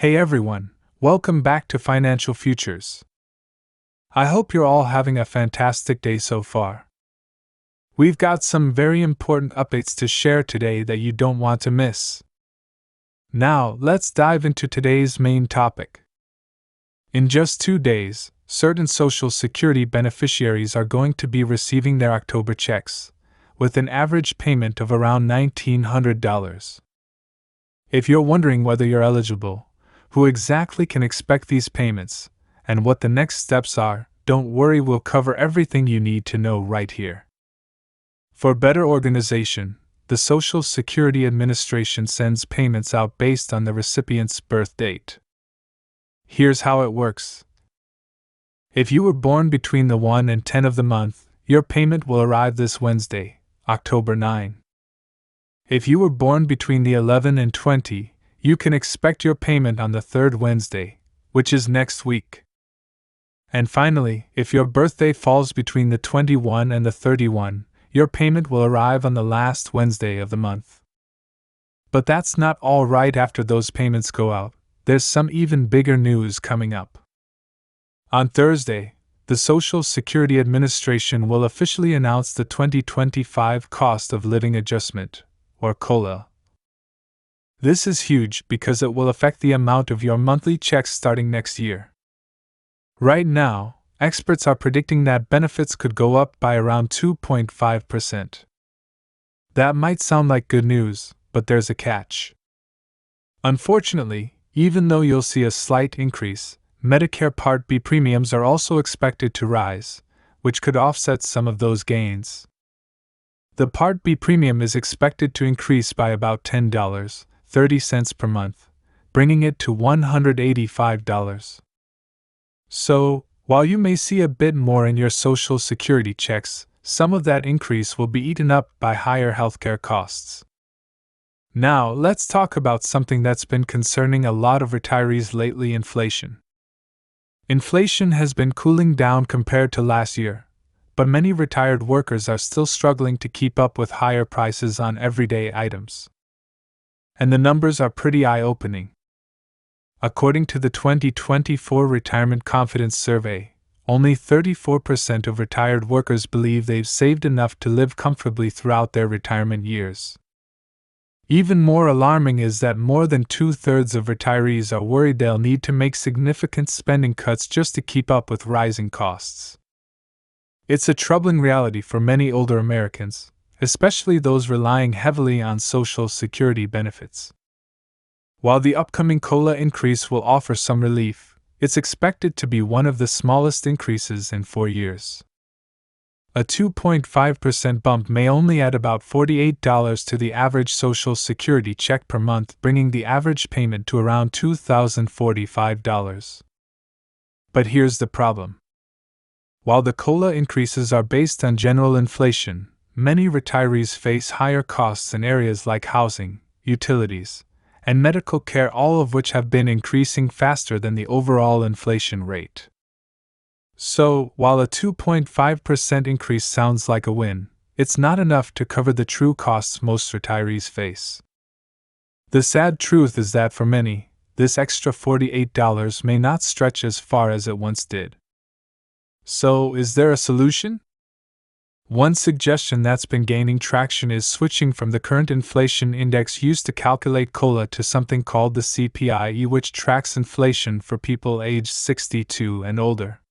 Hey everyone, welcome back to Financial Futures. I hope you're all having a fantastic day so far. We've got some very important updates to share today that you don't want to miss. Now, let's dive into today's main topic. In just 2 days, certain Social Security beneficiaries are going to be receiving their October checks, with an average payment of around $1,900. If you're wondering whether you're eligible, who exactly can expect these payments, and what the next steps are, don't worry, we'll cover everything you need to know right here. For better organization, the Social Security Administration sends payments out based on the recipient's birth date. Here's how it works. If you were born between the 1 and 10 of the month, your payment will arrive this Wednesday, October 9. If you were born between the 11 and 20, you can expect your payment on the 3rd Wednesday, which is next week. And finally, if your birthday falls between the 21 and the 31, your payment will arrive on the last Wednesday of the month. But that's not all. Right after those payments go out, there's some even bigger news coming up. On Thursday, the Social Security Administration will officially announce the 2025 Cost of Living Adjustment, or COLA. This is huge because it will affect the amount of your monthly checks starting next year. Right now, experts are predicting that benefits could go up by around 2.5%. That might sound like good news, but there's a catch. Unfortunately, even though you'll see a slight increase, Medicare Part B premiums are also expected to rise, which could offset some of those gains. The Part B premium is expected to increase by about $10.30 per month, bringing it to $185. So, while you may see a bit more in your Social Security checks, some of that increase will be eaten up by higher healthcare costs. Now, let's talk about something that's been concerning a lot of retirees lately: inflation. Inflation has been cooling down compared to last year, but many retired workers are still struggling to keep up with higher prices on everyday items. And the numbers are pretty eye-opening. According to the 2024 Retirement Confidence Survey, only 34% of retired workers believe they've saved enough to live comfortably throughout their retirement years. Even more alarming is that more than 2/3 of retirees are worried they'll need to make significant spending cuts just to keep up with rising costs. It's a troubling reality for many older Americans, especially those relying heavily on Social Security benefits. While the upcoming COLA increase will offer some relief, it's expected to be one of the smallest increases in 4 years. A 2.5% bump may only add about $48 to the average Social Security check per month, bringing the average payment to around $2,045. But here's the problem. While the COLA increases are based on general inflation, many retirees face higher costs in areas like housing, utilities, and medical care, all of which have been increasing faster than the overall inflation rate. So, while a 2.5% increase sounds like a win, it's not enough to cover the true costs most retirees face. The sad truth is that for many, this extra $48 may not stretch as far as it once did. So, is there a solution? One suggestion that's been gaining traction is switching from the current inflation index used to calculate COLA to something called the CPI, which tracks inflation for people aged 62 and older.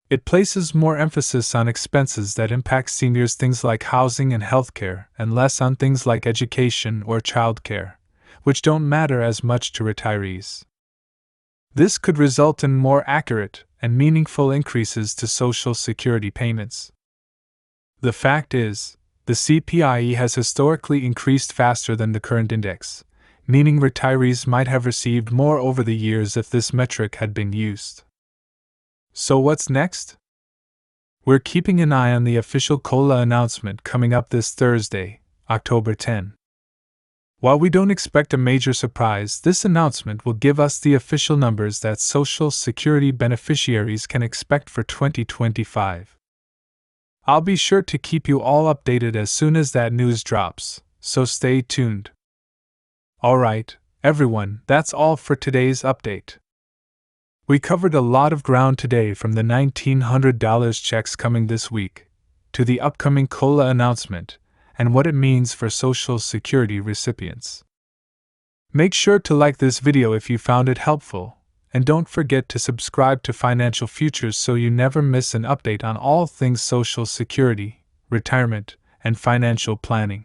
It places more emphasis on expenses that impact seniors, things like housing and healthcare, and less on things like education or childcare, which don't matter as much to retirees. This could result in more accurate and meaningful increases to Social Security payments. The fact is, the CPI has historically increased faster than the current index, meaning retirees might have received more over the years if this metric had been used. So what's next? We're keeping an eye on the official COLA announcement coming up this Thursday, October 10. While we don't expect a major surprise, this announcement will give us the official numbers that Social Security beneficiaries can expect for 2025. I'll be sure to keep you all updated as soon as that news drops, so stay tuned. Alright, Everyone, that's all for today's update. We covered a lot of ground today, from the $1,900 checks coming this week, to the upcoming COLA announcement, and what it means for Social Security recipients. Make sure to like this video if you found it helpful, and don't forget to subscribe to Financial Futures so you never miss an update on all things Social Security, retirement, and financial planning.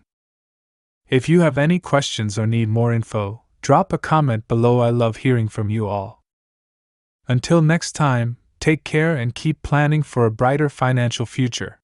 If you have any questions or need more info, drop a comment below. I love hearing from you all. Until next time, take care and keep planning for a brighter financial future.